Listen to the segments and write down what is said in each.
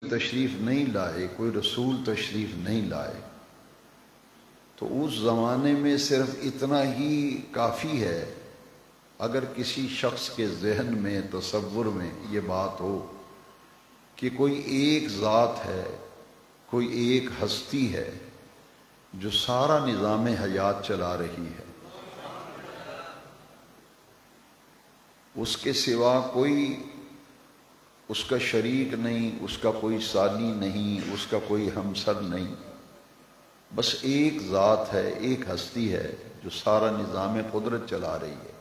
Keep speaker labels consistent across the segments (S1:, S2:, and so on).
S1: تشریف نہیں لائے، کوئی رسول تشریف نہیں لائے، تو اس زمانے میں صرف اتنا ہی کافی ہے اگر کسی شخص کے ذہن میں تصور میں یہ بات ہو کہ کوئی ایک ذات ہے، کوئی ایک ہستی ہے جو سارا نظام حیات چلا رہی ہے، اس کے سوا کوئی اس کا شریک نہیں، اس کا کوئی ثانی نہیں، اس کا کوئی ہمسر نہیں، بس ایک ذات ہے، ایک ہستی ہے جو سارا نظام قدرت چلا رہی ہے۔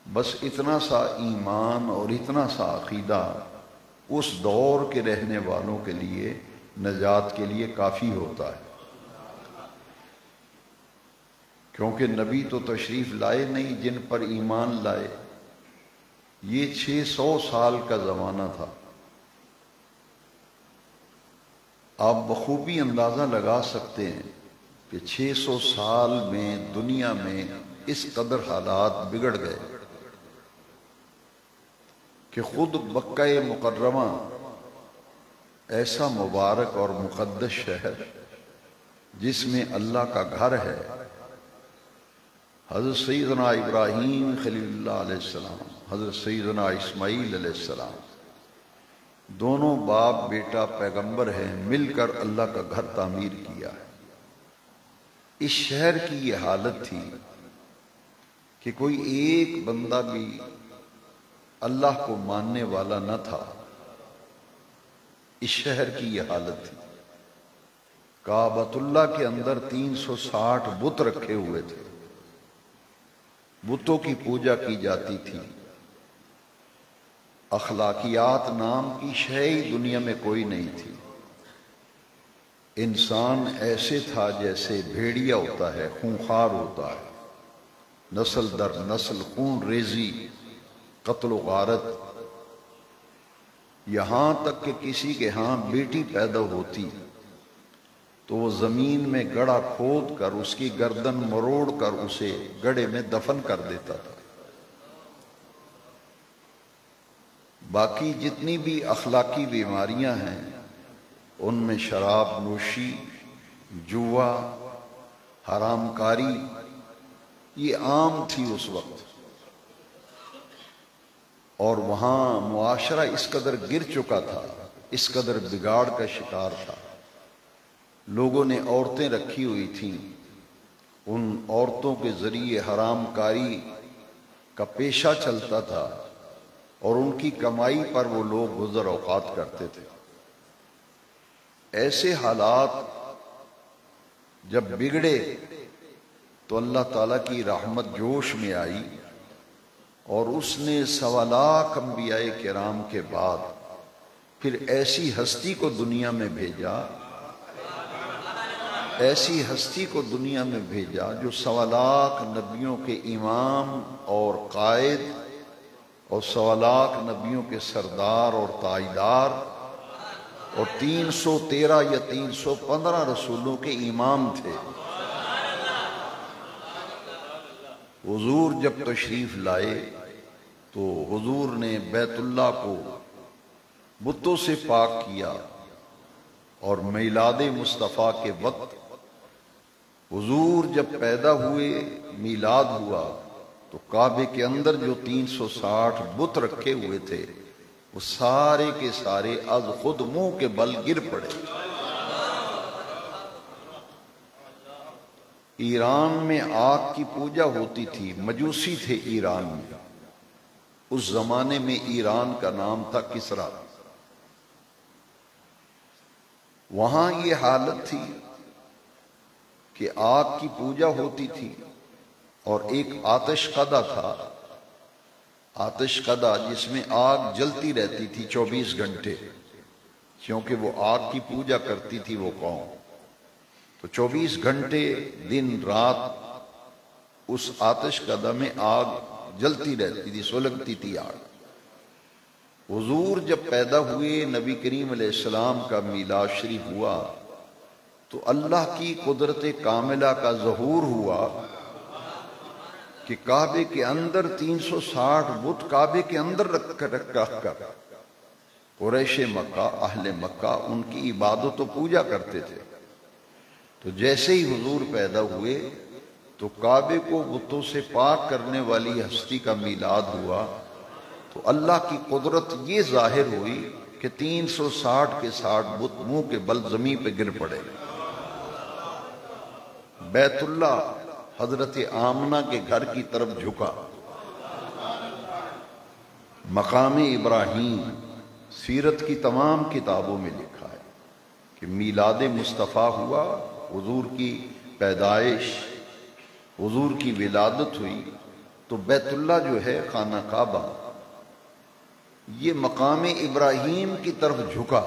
S1: بس اتنا سا ایمان اور اتنا سا عقیدہ اس دور کے رہنے والوں کے لیے نجات کے لیے کافی ہوتا ہے، کیونکہ نبی تو تشریف لائے نہیں جن پر ایمان لائے۔ یہ 600 سال کا زمانہ تھا۔ آپ بخوبی اندازہ لگا سکتے ہیں کہ 600 سال میں دنیا میں اس قدر حالات بگڑ گئے کہ خود مکہ مکرمہ ایسا مبارک اور مقدس شہر جس میں اللہ کا گھر ہے، حضرت سیدنا ابراہیم خلیل اللہ علیہ السلام، حضرت سیدنا اسماعیل علیہ السلام، دونوں باپ بیٹا پیغمبر ہیں، مل کر اللہ کا گھر تعمیر کیا ہے۔ اس شہر کی یہ حالت تھی کہ کوئی ایک بندہ بھی اللہ کو ماننے والا نہ تھا۔ اس شہر کی یہ حالت تھی۔ کعبۃ اللہ کے اندر 360 بت رکھے ہوئے تھے، بتوں کی پوجا کی جاتی تھی۔ اخلاقیات نام کی شے دنیا میں کوئی نہیں تھی۔ انسان ایسے تھا جیسے بھیڑیا ہوتا ہے، خونخوار ہوتا ہے، نسل در نسل خون ریزی، قتل و غارت، یہاں تک کہ کسی کے ہاں بیٹی پیدا ہوتی تو وہ زمین میں گڑھا کھود کر اس کی گردن مروڑ کر اسے گڑھے میں دفن کر دیتا تھا۔ باقی جتنی بھی اخلاقی بیماریاں ہیں ان میں شراب نوشی، جوا، حرام کاری یہ عام تھی اس وقت، اور وہاں معاشرہ اس قدر گر چکا تھا، اس قدر بگاڑ کا شکار تھا۔ لوگوں نے عورتیں رکھی ہوئی تھیں، ان عورتوں کے ذریعے حرام کاری کا پیشہ چلتا تھا اور ان کی کمائی پر وہ لوگ گزر اوقات کرتے تھے۔ ایسے حالات جب بگڑے تو اللہ تعالیٰ کی رحمت جوش میں آئی اور اس نے 1.25 لاکھ انبیاء کرام کے بعد پھر ایسی ہستی کو دنیا میں بھیجا، ایسی ہستی کو دنیا میں بھیجا جو 1.25 لاکھ نبیوں کے امام اور قائد اور 1.25 لاکھ نبیوں کے سردار اور تاجدار اور 313 یا 315 رسولوں کے امام تھے۔ حضور جب تشریف لائے تو حضور نے بیت اللہ کو بتوں سے پاک کیا، اور میلاد مصطفیٰ کے وقت حضور جب پیدا ہوئے، میلاد ہوا، تو کعبے کے اندر جو 360 بت رکھے ہوئے تھے وہ سارے کے سارے از خود منہ کے بل گر پڑے۔ ایران میں آگ کی پوجا ہوتی تھی، مجوسی تھے ایران میں، اس زمانے میں ایران کا نام تھا کسریٰ۔ وہاں یہ حالت تھی کہ آگ کی پوجا ہوتی تھی، اور ایک آتش قدہ تھا، آتش قدہ جس میں آگ جلتی رہتی تھی 24 گھنٹے، کیونکہ وہ آگ کی پوجا کرتی تھی وہ قوم، تو 24 گھنٹے دن رات اس آتش قدہ میں آگ جلتی رہتی تھی، سلگتی تھی آگ۔ حضور جب پیدا ہوئے، نبی کریم علیہ السلام کا میلاد شریف ہوا، تو اللہ کی قدرت کاملہ کا ظہور ہوا کہ کعبے کے اندر 360 بت کعبے کے اندر رکھ کر قریش مکہ، اہل مکہ ان کی عبادت و پوجا کرتے تھے۔ تو جیسے ہی حضور پیدا ہوئے تو کعبے کو بتوں سے پاک کرنے والی ہستی کا میلاد ہوا، تو اللہ کی قدرت یہ ظاہر ہوئی کہ 360 کے 60 بت منہ کے بل زمین پہ گر پڑے۔ بیت اللہ حضرت آمنہ کے گھر کی طرف جھکا۔ مقام ابراہیم سیرت کی تمام کتابوں میں لکھا ہے کہ میلاد مصطفیٰ ہوا، حضور کی پیدائش، حضور کی ولادت ہوئی، تو بیت اللہ جو ہے خانہ کعبہ یہ مقام ابراہیم کی طرف جھکا،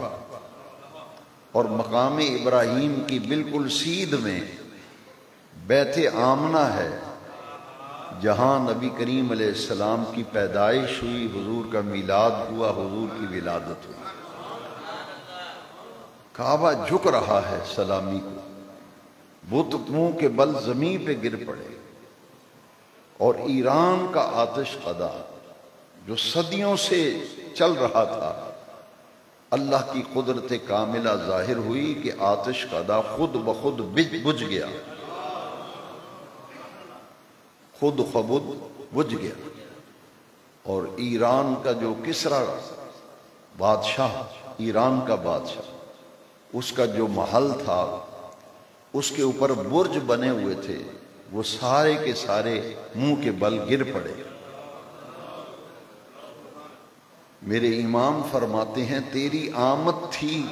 S1: اور مقام ابراہیم کی بالکل سیدھ میں بیت آمنہ ہے جہاں نبی کریم علیہ السلام کی پیدائش ہوئی، حضور کا میلاد ہوا، حضور کی ولادت ہوئی۔ کعبہ جھک رہا ہے سلامی کو، بت منہ کے بل زمین پہ گر پڑے، اور ایران کا آتش قدا جو صدیوں سے چل رہا تھا، اللہ کی قدرت کاملہ ظاہر ہوئی کہ آتش قدا خود بخود بجھ گیا، خود خود بجھ گیا، اور ایران کا جو کسریٰ بادشاہ، ایران کا بادشاہ، اس کا جو محل تھا، اس کے اوپر برج بنے ہوئے تھے، وہ سارے کے سارے منہ کے بل گر پڑے۔ میرے امام فرماتے ہیں تیری آمد تھی،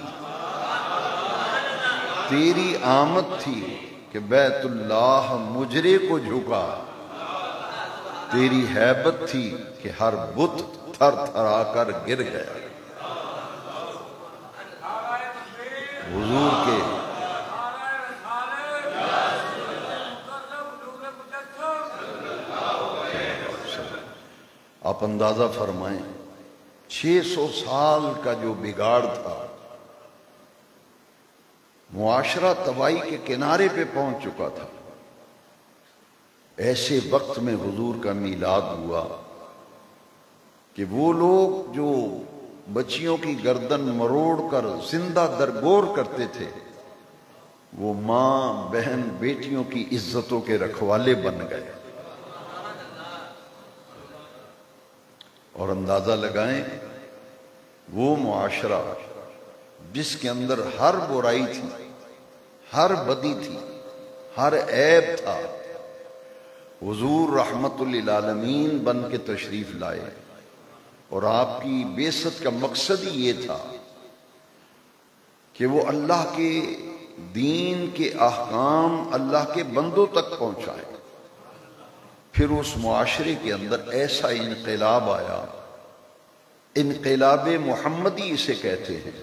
S1: تیری آمد تھی کہ بیت اللہ مجرے کو جھکا، تیری ہیبت تھی کہ ہر بت تھر تھرا کر گر گیا۔ حضور کے آپ اندازہ فرمائیں 600 سال کا جو بگاڑ تھا، معاشرہ تباہی کے کنارے پہ پہنچ چکا تھا، ایسے وقت میں حضور کا میلاد ہوا کہ وہ لوگ جو بچیوں کی گردن مروڑ کر زندہ درگور کرتے تھے، وہ ماں بہن بیٹیوں کی عزتوں کے رکھوالے بن گئے۔ اور اندازہ لگائیں وہ معاشرہ جس کے اندر ہر برائی تھی، ہر بدی تھی، ہر عیب تھا، حضور رحمت للعالمین بن کے تشریف لائے، اور آپ کی بعثت کا مقصد ہی یہ تھا کہ وہ اللہ کے دین کے احکام اللہ کے بندوں تک پہنچائے۔ پھر اس معاشرے کے اندر ایسا انقلاب آیا، انقلاب محمدی اسے کہتے ہیں،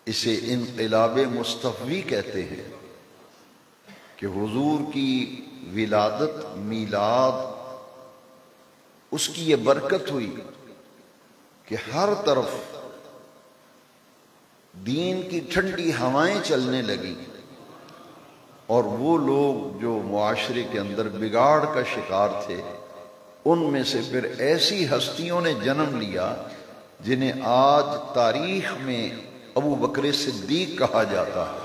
S1: اسے انقلاب مصطفی کہتے ہیں، کہ حضور کی ولادت، میلاد، اس کی یہ برکت ہوئی کہ ہر طرف دین کی ٹھنڈی ہوائیں چلنے لگیں، اور وہ لوگ جو معاشرے کے اندر بگاڑ کا شکار تھے، ان میں سے پھر ایسی ہستیوں نے جنم لیا جنہیں آج تاریخ میں ابو بکر صدیق کہا جاتا ہے۔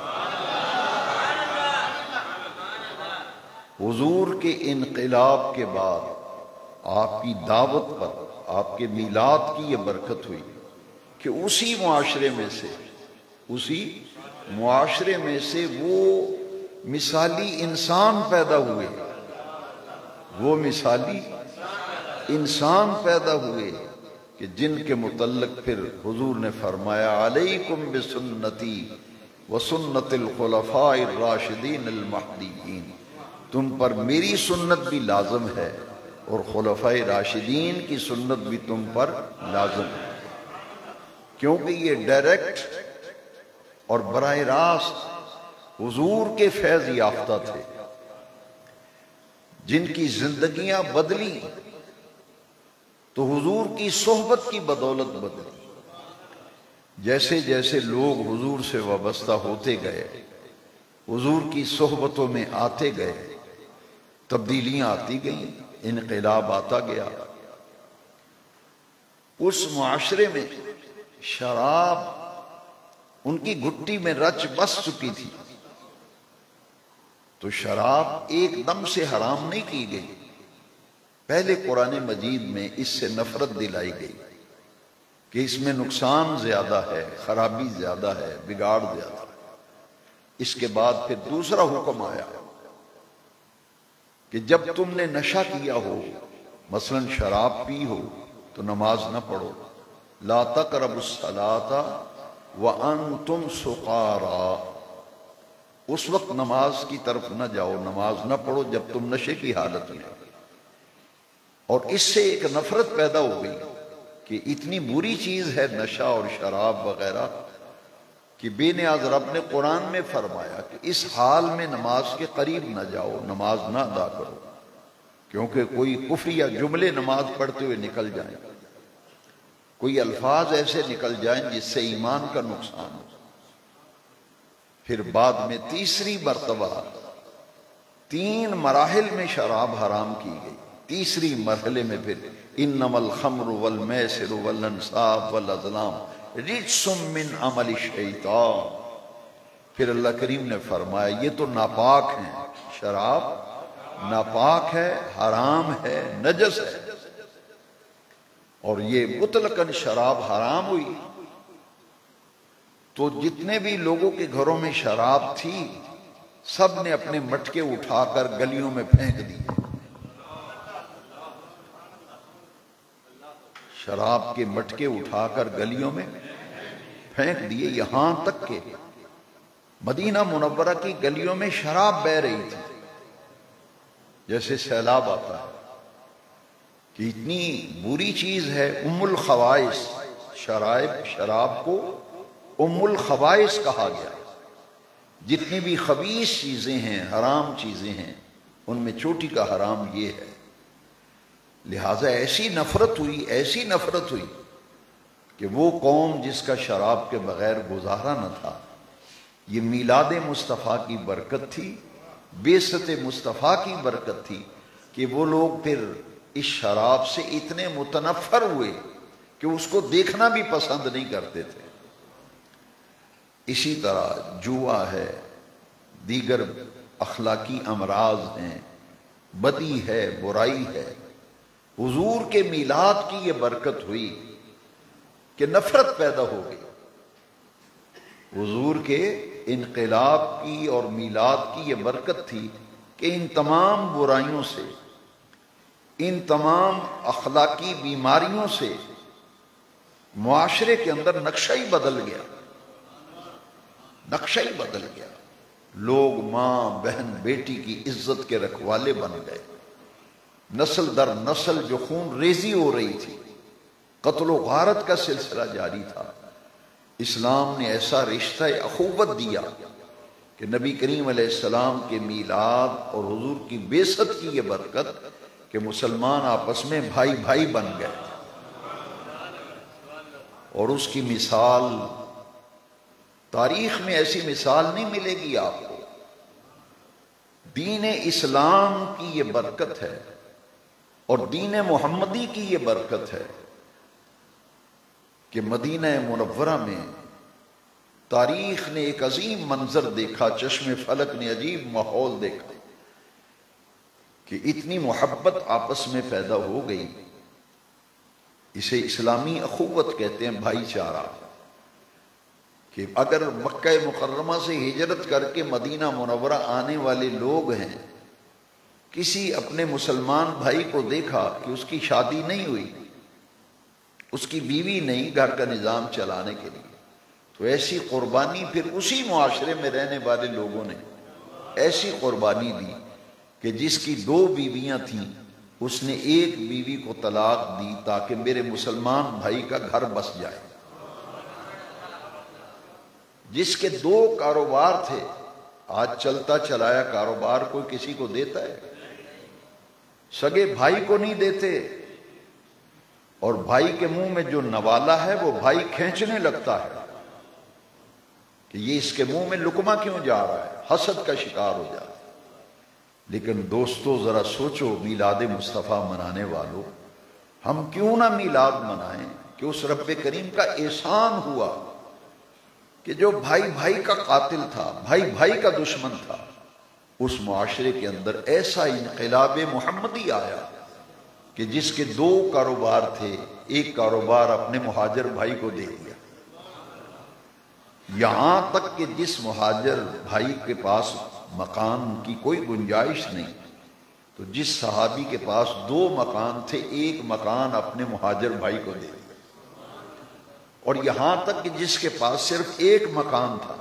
S1: حضور کے انقلاب کے بعد آپ کی دعوت پر، آپ کے میلاد کی یہ برکت ہوئی کہ اسی معاشرے میں سے وہ مثالی انسان پیدا ہوئے، وہ مثالی انسان پیدا ہوئے کہ جن کے متعلق پھر حضور نے فرمایا علیکم بسنتی وسنت الخلفاء الراشدین المہدیین، تم پر میری سنت بھی لازم ہے اور خلفاء راشدین کی سنت بھی تم پر لازم ہے، کیونکہ یہ ڈائریکٹ اور براہ راست حضور کے فیض یافتہ تھے، جن کی زندگیاں بدلی تو حضور کی صحبت کی بدولت بدلی۔ جیسے جیسے لوگ حضور سے وابستہ ہوتے گئے، حضور کی صحبتوں میں آتے گئے، تبدیلیاں آتی گئیں، انقلاب آتا گیا۔ اس معاشرے میں شراب ان کی گھٹی میں رچ بس چکی تھی، تو شراب ایک دم سے حرام نہیں کی گئی، پہلے قرآن مجید میں اس سے نفرت دلائی گئی کہ اس میں نقصان زیادہ ہے، خرابی زیادہ ہے، بگاڑ زیادہ ہے۔ اس کے بعد پھر دوسرا حکم آیا کہ جب تم نے نشہ کیا ہو، مثلا شراب پی ہو، تو نماز نہ پڑھو، لا تقربوا الصلاۃ وانتم سقارا، اس وقت نماز کی طرف نہ جاؤ، نماز نہ پڑھو جب تم نشے کی حالت میں۔ اور اس سے ایک نفرت پیدا ہو گئی کہ اتنی بری چیز ہے نشہ اور شراب وغیرہ کہ بے نیاز رب نے قرآن میں فرمایا کہ اس حال میں نماز کے قریب نہ جاؤ، نماز نہ ادا کرو، کیونکہ کوئی کفریہ جملے نماز پڑھتے ہوئے نکل جائیں، کوئی الفاظ ایسے نکل جائیں جس سے ایمان کا نقصان ہو۔ پھر بعد میں تیسری مرتبہ 3 مراحل میں شراب حرام کی گئی، تیسری مرحلے میں پھر انما الخمر والمیسر والانصاب والازلام رجس من عمل الشیطان، پھر اللہ کریم نے فرمایا یہ تو ناپاک ہیں، شراب ناپاک ہے، حرام ہے، نجس ہے، اور یہ مطلقاً شراب حرام ہوئی تو جتنے بھی لوگوں کے گھروں میں شراب تھی سب نے اپنے مٹکے اٹھا کر گلیوں میں پھینک دیے، شراب کے مٹکے اٹھا کر گلیوں میں پھینک دیے، یہاں تک کہ مدینہ منورہ کی گلیوں میں شراب بہہ رہی تھی جیسے سیلاب آتا ہے، کہ اتنی بری چیز ہے۔ ام الخبائث، شراب کو ام الخبائث کہا گیا، جتنی بھی خبیث چیزیں ہیں، حرام چیزیں ہیں، ان میں چوٹی کا حرام یہ ہے۔ لہٰذا ایسی نفرت ہوئی کہ وہ قوم جس کا شراب کے بغیر گزارا نہ تھا، یہ میلاد مصطفیٰ کی برکت تھی، بعثت مصطفیٰ کی برکت تھی کہ وہ لوگ پھر اس شراب سے اتنے متنفر ہوئے کہ اس کو دیکھنا بھی پسند نہیں کرتے تھے۔ اسی طرح جوا ہے، دیگر اخلاقی امراض ہیں، بدی ہے، برائی ہے۔ حضور کے میلاد کی یہ برکت ہوئی کہ نفرت پیدا ہو گئی، حضور کے انقلاب کی اور میلاد کی یہ برکت تھی کہ ان تمام برائیوں سے، ان تمام اخلاقی بیماریوں سے معاشرے کے اندر نقشہ ہی بدل گیا، نقشہ ہی بدل گیا۔ لوگ ماں بہن بیٹی کی عزت کے رکھوالے بن گئے، نسل در نسل جو خون ریزی ہو رہی تھی، قتل و غارت کا سلسلہ جاری تھا، اسلام نے ایسا رشتہ اخوت دیا کہ نبی کریم علیہ السلام کے میلاد اور حضور کی بعثت کی یہ برکت کہ مسلمان آپس میں بھائی بھائی بن گئے، اور اس کی مثال تاریخ میں ایسی مثال نہیں ملے گی آپ کو۔ دین اسلام کی یہ برکت ہے اور دین محمدی کی یہ برکت ہے کہ مدینہ منورہ میں تاریخ نے ایک عظیم منظر دیکھا، چشم فلک نے عجیب ماحول دیکھا کہ اتنی محبت آپس میں پیدا ہو گئی۔ اسے اسلامی اخوت کہتے ہیں، بھائی چارہ، کہ اگر مکہ مکرمہ سے ہجرت کر کے مدینہ منورہ آنے والے لوگ ہیں، کسی اپنے مسلمان بھائی کو دیکھا کہ اس کی شادی نہیں ہوئی، اس کی بیوی نہیں، گھر کا نظام چلانے کے لیے، تو ایسی قربانی پھر اسی معاشرے میں رہنے والے لوگوں نے ایسی قربانی دی کہ جس کی 2 بیویاں تھیں اس نے 1 بیوی کو طلاق دی تاکہ میرے مسلمان بھائی کا گھر بس جائے۔ جس کے 2 کاروبار تھے، آج چلتا چلایا کاروبار کوئی کسی کو دیتا ہے؟ سگے بھائی کو نہیں دیتے، اور بھائی کے منہ میں جو نوالا ہے وہ بھائی کھینچنے لگتا ہے کہ یہ اس کے منہ میں لقمہ کیوں جا رہا ہے، حسد کا شکار ہو جاتا ہے۔ لیکن دوستو ذرا سوچو، میلاد مصطفیٰ منانے والوں، ہم کیوں نہ میلاد منائیں؟ کہ اس رب کریم کا احسان ہوا کہ جو بھائی بھائی کا قاتل تھا، بھائی بھائی کا دشمن تھا، اس معاشرے کے اندر ایسا انقلاب محمدی آیا کہ جس کے دو کاروبار تھے، ایک کاروبار اپنے مہاجر بھائی کو دے دیا، یہاں تک کہ جس مہاجر بھائی کے پاس مکان کی کوئی گنجائش نہیں، تو جس صحابی کے پاس دو مکان تھے، ایک مکان اپنے مہاجر بھائی کو دے دیا، اور یہاں تک کہ جس کے پاس صرف ایک مکان تھا،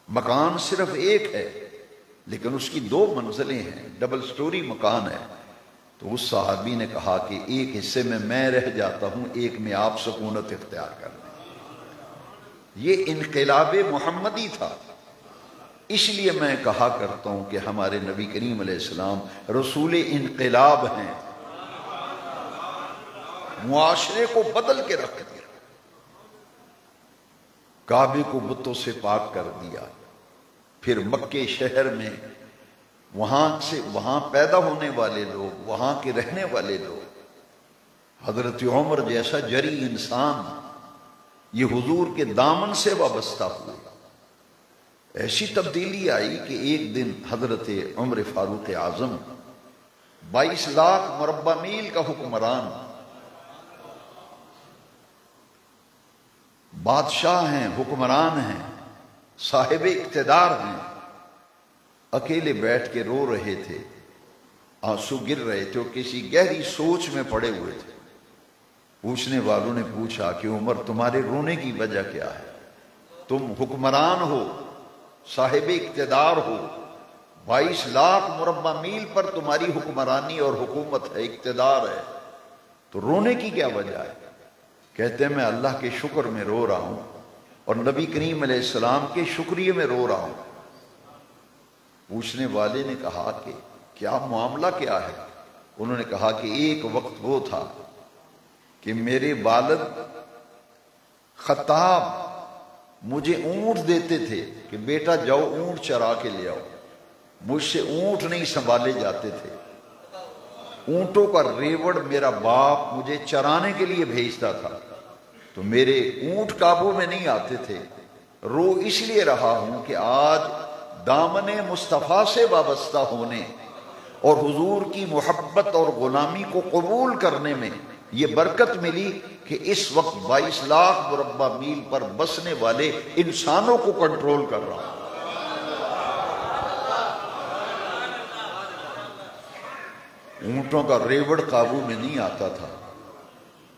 S1: مکان صرف ایک ہے لیکن اس کی دو منزلیں ہیں، ڈبل سٹوری مکان ہے، تو اس صحابی نے کہا کہ ایک حصے میں رہ جاتا ہوں، ایک میں آپ سکونت اختیار کر لیں۔ یہ انقلاب محمدی تھا۔ اس لیے میں کہا کرتا ہوں کہ ہمارے نبی کریم علیہ السلام رسول انقلاب ہیں، معاشرے کو بدل کے رکھ دیا، کعبے کو بتوں سے پاک کر دیا، پھر مکے شہر میں وہاں پیدا ہونے والے لوگ، وہاں کے رہنے والے لوگ، حضرت عمر جیسا جری انسان یہ حضور کے دامن سے وابستہ ہوئے۔ ایسی تبدیلی آئی کہ ایک دن حضرت عمر فاروق اعظم 22 لاکھ مربع میل کا حکمران، بادشاہ ہیں، حکمران ہیں، صاحب اقتدار ہیں، اکیلے بیٹھ کے رو رہے تھے، آنسو گر رہے تھے اور کسی گہری سوچ میں پڑے ہوئے تھے۔ پوچھنے والوں نے پوچھا کہ عمر تمہارے رونے کی وجہ کیا ہے؟ تم حکمران ہو، صاحب اقتدار ہو، 22 لاکھ مربع میل پر تمہاری حکمرانی اور حکومت ہے، اقتدار ہے، تو رونے کی کیا وجہ ہے؟ کہتے ہیں میں اللہ کے شکر میں رو رہا ہوں اور نبی کریم علیہ السلام کے شکریہ میں رو رہا ہوں۔ پوچھنے والے نے کہا کہ کیا معاملہ کیا ہے؟ انہوں نے کہا کہ ایک وقت وہ تھا کہ میرے والد خطاب مجھے اونٹ دیتے تھے کہ بیٹا جاؤ اونٹ چرا کے لے آؤ، مجھ سے اونٹ نہیں سنبھالے جاتے تھے، اونٹوں کا ریوڑ میرا باپ مجھے چرانے کے لیے بھیجتا تھا، تو میرے اونٹ قابو میں نہیں آتے تھے۔ رو اس لیے رہا ہوں کہ آج دامن مصطفیٰ سے وابستہ ہونے اور حضور کی محبت اور غلامی کو قبول کرنے میں یہ برکت ملی کہ اس وقت 22 لاکھ مربع میل پر بسنے والے انسانوں کو کنٹرول کر رہا ہوں۔ اونٹوں کا ریوڑ قابو میں نہیں آتا تھا،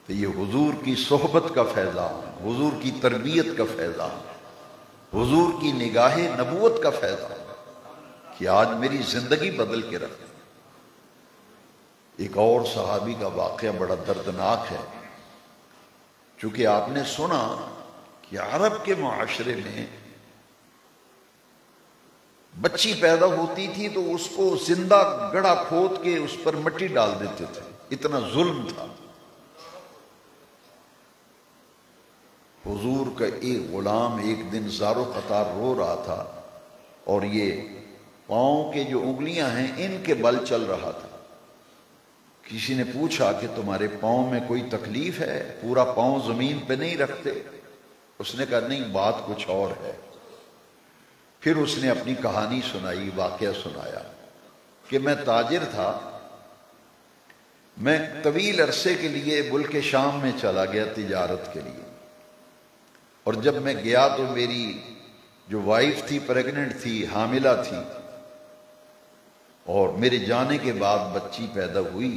S1: تو یہ حضور کی صحبت کا فیضان، حضور کی تربیت کا فیضان، حضور کی نگاہ نبوت کا فیضان کہ آج میری زندگی بدل کے رکھ۔ ایک اور صحابی کا واقعہ بڑا دردناک ہے، چونکہ آپ نے سنا کہ عرب کے معاشرے میں بچی پیدا ہوتی تھی تو اس کو زندہ گڑھا کھود کے اس پر مٹی ڈال دیتے تھے، اتنا ظلم تھا۔ حضور کا ایک غلام ایک دن زار و قطار رو رہا تھا اور یہ پاؤں کے جو انگلیاں ہیں ان کے بل چل رہا تھا۔ کسی نے پوچھا کہ تمہارے پاؤں میں کوئی تکلیف ہے، پورا پاؤں زمین پہ نہیں رکھتے؟ اس نے کہا نہیں، بات کچھ اور ہے۔ پھر اس نے اپنی کہانی سنائی، واقعہ سنایا کہ میں تاجر تھا، میں طویل عرصے کے لیے ملک شام میں چلا گیا تجارت کے لیے، اور جب میں گیا تو میری جو وائف تھی پریگننٹ تھی، حاملہ تھی، اور میرے جانے کے بعد بچی پیدا ہوئی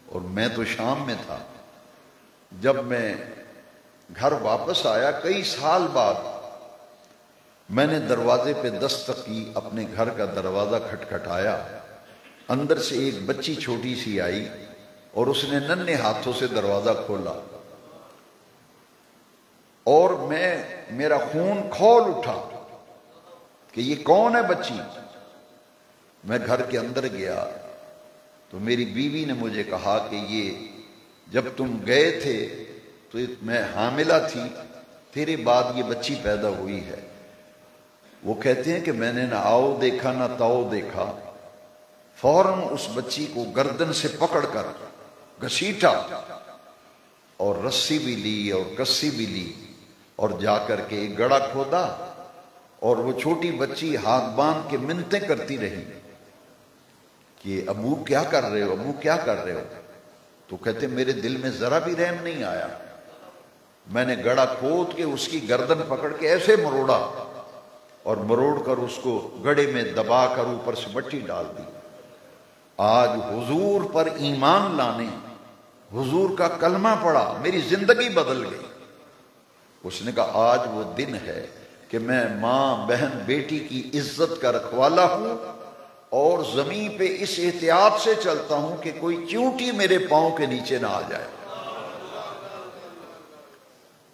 S1: اور میں تو شام میں تھا۔ جب میں گھر واپس آیا کئی سال بعد، میں نے دروازے پہ دستک کی، اپنے گھر کا دروازہ کھٹکھٹایا، اندر سے ایک بچی چھوٹی سی آئی اور اس نے ننھے ہاتھوں سے دروازہ کھولا اور میرا خون کھول اٹھا کہ یہ کون ہے بچی۔ میں گھر کے اندر گیا تو میری بیوی نے مجھے کہا کہ یہ جب تم گئے تھے تو میں حاملہ تھی، تیرے بعد یہ بچی پیدا ہوئی ہے۔ وہ کہتے ہیں کہ میں نے نہ آؤ دیکھا نہ تاؤ دیکھا، فوراً اس بچی کو گردن سے پکڑ کر گھسیٹا اور رسی بھی لی اور کسی بھی لی اور جا کر کے ایک گڑھا کھودا، اور وہ چھوٹی بچی ہاتھ باندھ کے منتیں کرتی رہی کہ ابو کیا کر رہے ہو، ابو کیا کر رہے ہو؟ تو کہتے میرے دل میں ذرا بھی رحم نہیں آیا، میں نے گڑھا کھود کے اس کی گردن پکڑ کے ایسے مروڑا اور مروڑ کر اس کو گڑھے میں دبا کر اوپر سے مٹی ڈال دی۔ آج حضور پر ایمان لانے، حضور کا کلمہ پڑھا، میری زندگی بدل گئی۔ اس نے کہا آج وہ دن ہے کہ میں ماں بہن بیٹی کی عزت کا رکھوالا ہوں، اور زمین پہ اس احتیاط سے چلتا ہوں کہ کوئی چیونٹی میرے پاؤں کے نیچے نہ آ جائے۔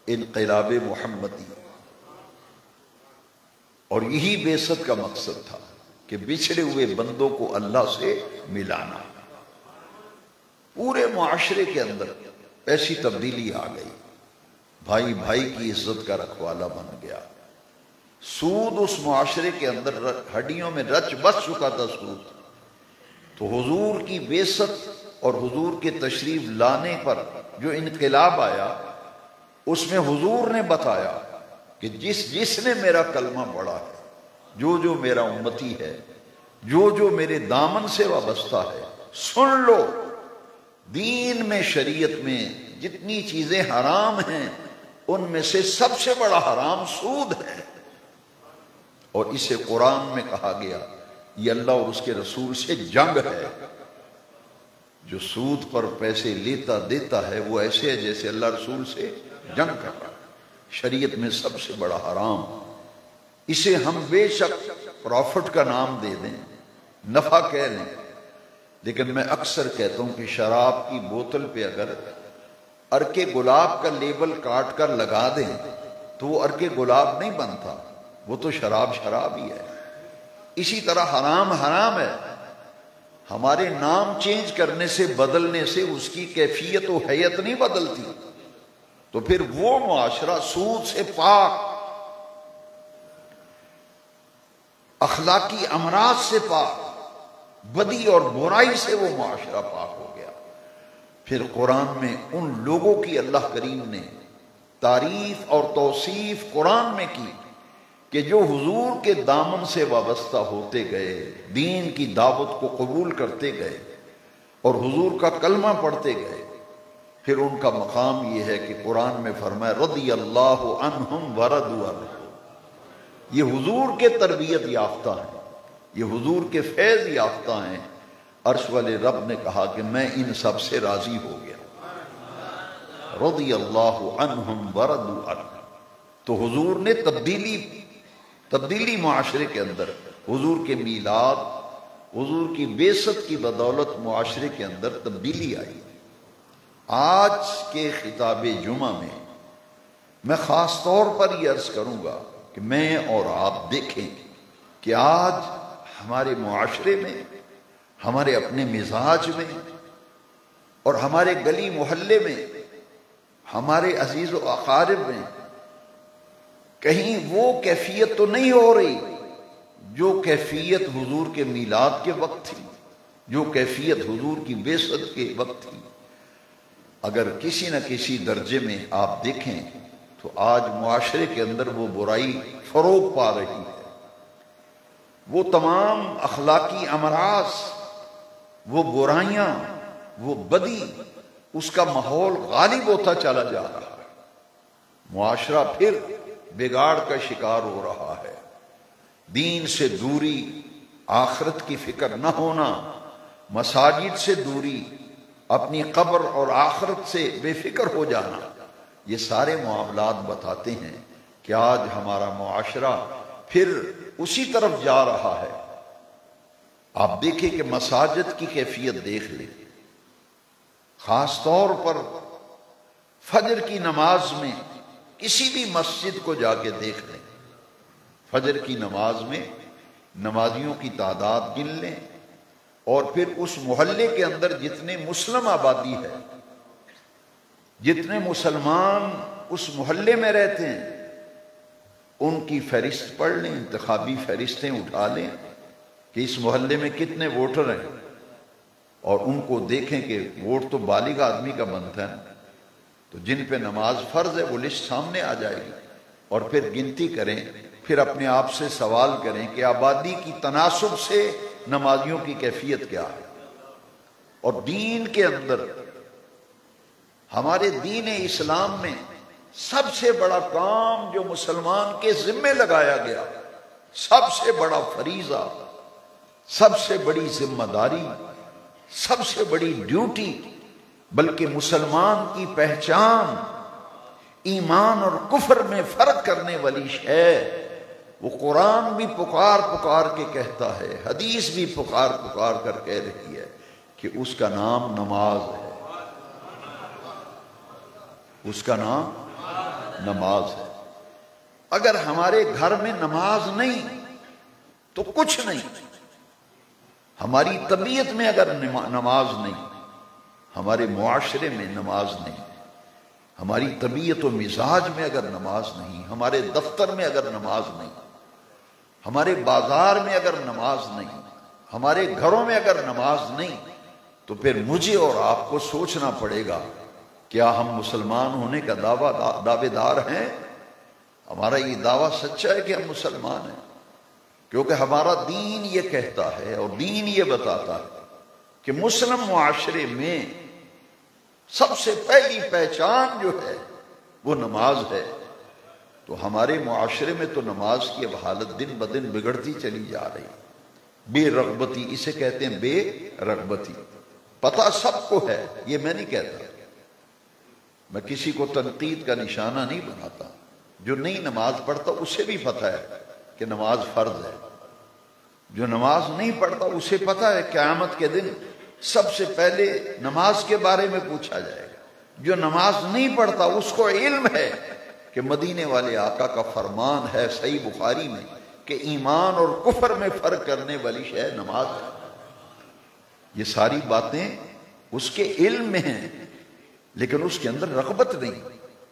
S1: انقلاب محمدی، اور یہی بعثت کا مقصد تھا کہ بچھڑے ہوئے بندوں کو اللہ سے ملانا۔ پورے معاشرے کے اندر ایسی تبدیلی آ گئی، بھائی بھائی کی عزت کا رکھوالا بن گیا۔ سود اس معاشرے کے اندر ہڈیوں میں رچ بس چکا تھا سود، تو حضور کی بعثت اور حضور کے تشریف لانے پر جو انقلاب آیا، اس میں حضور نے بتایا کہ جس نے میرا کلمہ پڑھا ہے، جو میرا امتی ہے، جو میرے دامن سے وابستہ ہے، سن لو، دین میں شریعت میں جتنی چیزیں حرام ہیں ان میں سے سب سے بڑا حرام سود ہے، اور اسے قرآن میں کہا گیا یہ اللہ اور اس کے رسول سے جنگ ہے۔ جو سود پر پیسے لیتا دیتا ہے وہ ایسے ہے جیسے اللہ رسول سے جنگ کر رہا ہے، شریعت میں سب سے بڑا حرام۔ اسے ہم بے شک پروفٹ کا نام دے دیں، نفع کہہ لیں، لیکن میں اکثر کہتا ہوں کہ شراب کی بوتل پہ اگر ارکے گلاب کا لیبل کاٹ کر لگا دیں تو وہ ارکے گلاب نہیں بنتا، وہ تو شراب ہی ہے۔ اسی طرح حرام ہے، ہمارے نام چینج کرنے سے بدلنے سے اس کی کیفیت و حیت نہیں بدلتی، تو پھر وہ معاشرہ سود سے پاک، اخلاقی امراض سے پاک، بدی اور برائی سے وہ معاشرہ پاک ہو گیا۔ پھر قرآن میں ان لوگوں کی اللہ کریم نے تعریف اور توصیف قرآن میں کی کہ جو حضور کے دامن سے وابستہ ہوتے گئے، دین کی دعوت کو قبول کرتے گئے اور حضور کا کلمہ پڑھتے گئے، پھر ان کا مقام یہ ہے کہ قرآن میں فرمایا رضی اللہ عنہم ورضوا عنہ، یہ حضور کے تربیت یافتہ ہیں، یہ حضور کے فیض یافتہ ہیں۔ عرش والے رب نے کہا کہ میں ان سب سے راضی ہو گیا، رضی اللہ عنہم ورضوا عنہ۔ تو حضور نے تبدیلی معاشرے کے اندر، حضور کے میلاد، حضور کی بعثت کی بدولت معاشرے کے اندر تبدیلی آئی۔ آج کے خطاب جمعہ میں خاص طور پر یہ عرض کروں گا کہ میں اور آپ دیکھیں کہ آج ہمارے معاشرے میں، ہمارے اپنے مزاج میں اور ہمارے گلی محلے میں، ہمارے عزیز و اقارب میں کہیں وہ کیفیت تو نہیں ہو رہی جو کیفیت حضور کے میلاد کے وقت تھی، جو کیفیت حضور کی بعثت کے وقت تھی۔ اگر کسی نہ کسی درجے میں آپ دیکھیں تو آج معاشرے کے اندر وہ برائی فروغ پا رہی ہے، وہ تمام اخلاقی امراض، وہ برائیاں، وہ بدی، اس کا ماحول غالب ہوتا چلا جا رہا ہے۔ معاشرہ پھر بگاڑ کا شکار ہو رہا ہے، دین سے دوری، آخرت کی فکر نہ ہونا، مساجد سے دوری، اپنی قبر اور آخرت سے بے فکر ہو جانا، یہ سارے معاملات بتاتے ہیں کہ آج ہمارا معاشرہ پھر اسی طرف جا رہا ہے۔ آپ دیکھیں کہ مساجد کی کیفیت دیکھ لیں، خاص طور پر فجر کی نماز میں کسی بھی مسجد کو جا کے دیکھ لیں، فجر کی نماز میں نمازیوں کی تعداد گن لیں، اور پھر اس محلے کے اندر جتنے مسلم آبادی ہے، جتنے مسلمان اس محلے میں رہتے ہیں، ان کی فہرست پڑھ لیں، انتخابی فہرستیں اٹھا لیں کہ اس محلے میں کتنے ووٹر ہیں، اور ان کو دیکھیں کہ ووٹ تو بالغ آدمی کا بنتا ہے، تو جن پہ نماز فرض ہے وہ لسٹ سامنے آ جائے گی، اور پھر گنتی کریں، پھر اپنے آپ سے سوال کریں کہ آبادی کی تناسب سے نمازیوں کی کیفیت کیا ہے۔ اور دین کے اندر، ہمارے دین اسلام میں سب سے بڑا کام جو مسلمان کے ذمے لگایا گیا، سب سے بڑا فریضہ، سب سے بڑی ذمہ داری، سب سے بڑی ڈیوٹی، بلکہ مسلمان کی پہچان ایمان اور کفر میں فرق کرنے والی شے، وہ قرآن بھی پکار پکار کے کہتا ہے، حدیث بھی پکار پکار کر کہہ رہی ہے کہ اس کا نام نماز ہے، اس کا نام نماز ہے۔ اگر ہمارے گھر میں نماز نہیں تو کچھ نہیں، ہماری طبیعت میں اگر نماز نہیں، ہمارے معاشرے میں نماز نہیں، ہماری طبیعت و مزاج میں اگر نماز نہیں، ہمارے دفتر میں اگر نماز نہیں، ہمارے بازار میں اگر نماز نہیں، ہمارے گھروں میں اگر نماز نہیں، تو پھر مجھے اور آپ کو سوچنا پڑے گا، کیا ہم مسلمان ہونے کا دعوے دار ہیں؟ ہمارا یہ دعویٰ سچا ہے کہ ہم مسلمان ہیں؟ کیونکہ ہمارا دین یہ کہتا ہے اور دین یہ بتاتا ہے کہ مسلم معاشرے میں سب سے پہلی پہچان جو ہے وہ نماز ہے۔ تو ہمارے معاشرے میں تو نماز کی اب حالت دن بدن بگڑتی چلی جا رہی، بے رغبتی، اسے کہتے ہیں بے رغبتی۔ پتہ سب کو ہے، یہ میں نہیں کہتا، میں کسی کو تنقید کا نشانہ نہیں بناتا، جو نہیں نماز پڑھتا اسے بھی پتہ ہے کہ نماز فرض ہے، جو نماز نہیں پڑھتا اسے پتہ ہے قیامت کے دن سب سے پہلے نماز کے بارے میں پوچھا جائے گا۔ جو نماز نہیں پڑھتا اس کو علم ہے کہ مدینے والے آقا کا فرمان ہے صحیح بخاری میں کہ ایمان اور کفر میں فرق کرنے والی شے نماز ہے۔ یہ ساری باتیں اس کے علم میں ہیں، لیکن اس کے اندر رغبت نہیں،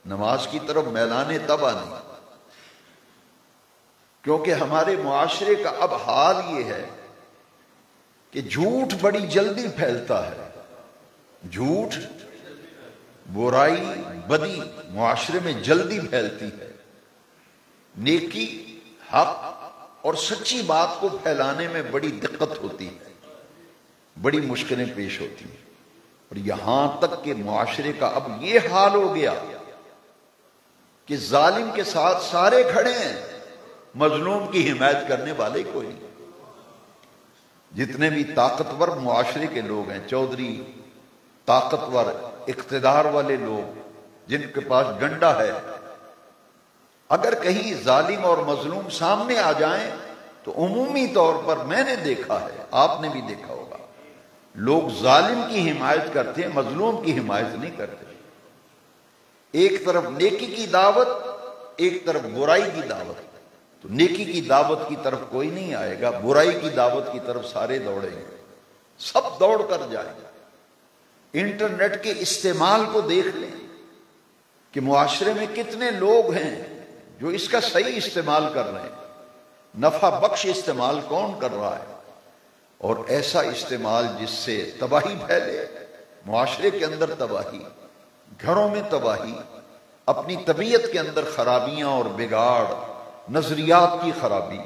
S1: نماز کی طرف میلان طبع نہیں۔ کیونکہ ہمارے معاشرے کا اب حال یہ ہے کہ جھوٹ بڑی جلدی پھیلتا ہے، جھوٹ، برائی، بدی معاشرے میں جلدی پھیلتی ہے، نیکی، حق اور سچی بات کو پھیلانے میں بڑی دقت ہوتی ہے، بڑی مشکلیں پیش ہوتی ہیں، اور یہاں تک کہ معاشرے کا اب یہ حال ہو گیا کہ ظالم کے ساتھ سارے کھڑے ہیں، مظلوم کی حمایت کرنے والے کوئی نہیں۔ جتنے بھی طاقتور معاشرے کے لوگ ہیں، چودھری، طاقتور اقتدار والے لوگ جن کے پاس ڈنڈا ہے، اگر کہیں ظالم اور مظلوم سامنے آ جائیں تو عمومی طور پر میں نے دیکھا ہے، آپ نے بھی دیکھا ہوگا، لوگ ظالم کی حمایت کرتے ہیں، مظلوم کی حمایت نہیں کرتے۔ ایک طرف نیکی کی دعوت، ایک طرف برائی کی دعوت، تو نیکی کی دعوت کی طرف کوئی نہیں آئے گا، برائی کی دعوت کی طرف سارے دوڑیں گے، سب دوڑ کر جائیں گے۔ انٹرنیٹ کے استعمال کو دیکھ لیں کہ معاشرے میں کتنے لوگ ہیں جو اس کا صحیح استعمال کر رہے ہیں، نفع بخش استعمال کون کر رہا ہے، اور ایسا استعمال جس سے تباہی پھیلے، معاشرے کے اندر تباہی، گھروں میں تباہی، اپنی طبیعت کے اندر خرابیاں اور بگاڑ، نظریات کی خرابی،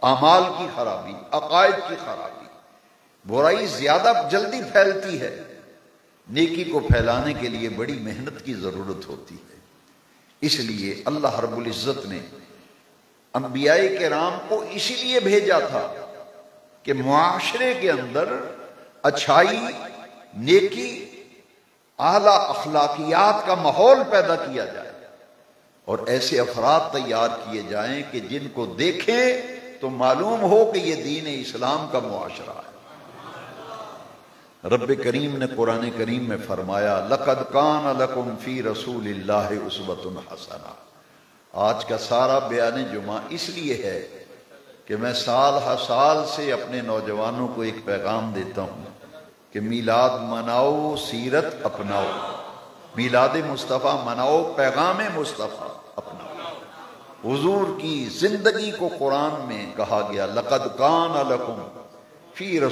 S1: اعمال کی خرابی، عقائد کی خرابی۔ برائی زیادہ جلدی پھیلتی ہے، نیکی کو پھیلانے کے لیے بڑی محنت کی ضرورت ہوتی ہے۔ اس لیے اللہ رب العزت نے انبیاء کرام کو اسی لیے بھیجا تھا کہ معاشرے کے اندر اچھائی، نیکی، اعلیٰ اخلاقیات کا ماحول پیدا کیا جائے، اور ایسے افراد تیار کیے جائیں کہ جن کو دیکھیں تو معلوم ہو کہ یہ دین اسلام کا معاشرہ ہے۔ رب کریم نے قرآن کریم میں فرمایا لَقَدْ كَانَ لَكُمْ فِي رَسُولِ اللَّهِ أُسْوَةٌ حَسَنَةٌ۔ آج کا سارا بیان جمعہ اس لیے ہے کہ میں سال ہر سال سے اپنے نوجوانوں کو ایک پیغام دیتا ہوں کہ میلاد مناؤ، سیرت اپناؤ، میلاد مصطفیٰ مناؤ، پیغام مصطفیٰ اپناؤ۔ حضور کی زندگی کو قرآن میں کہا گیا لَقَدْ كَانَ لَكُمْ فِي رَسُولِ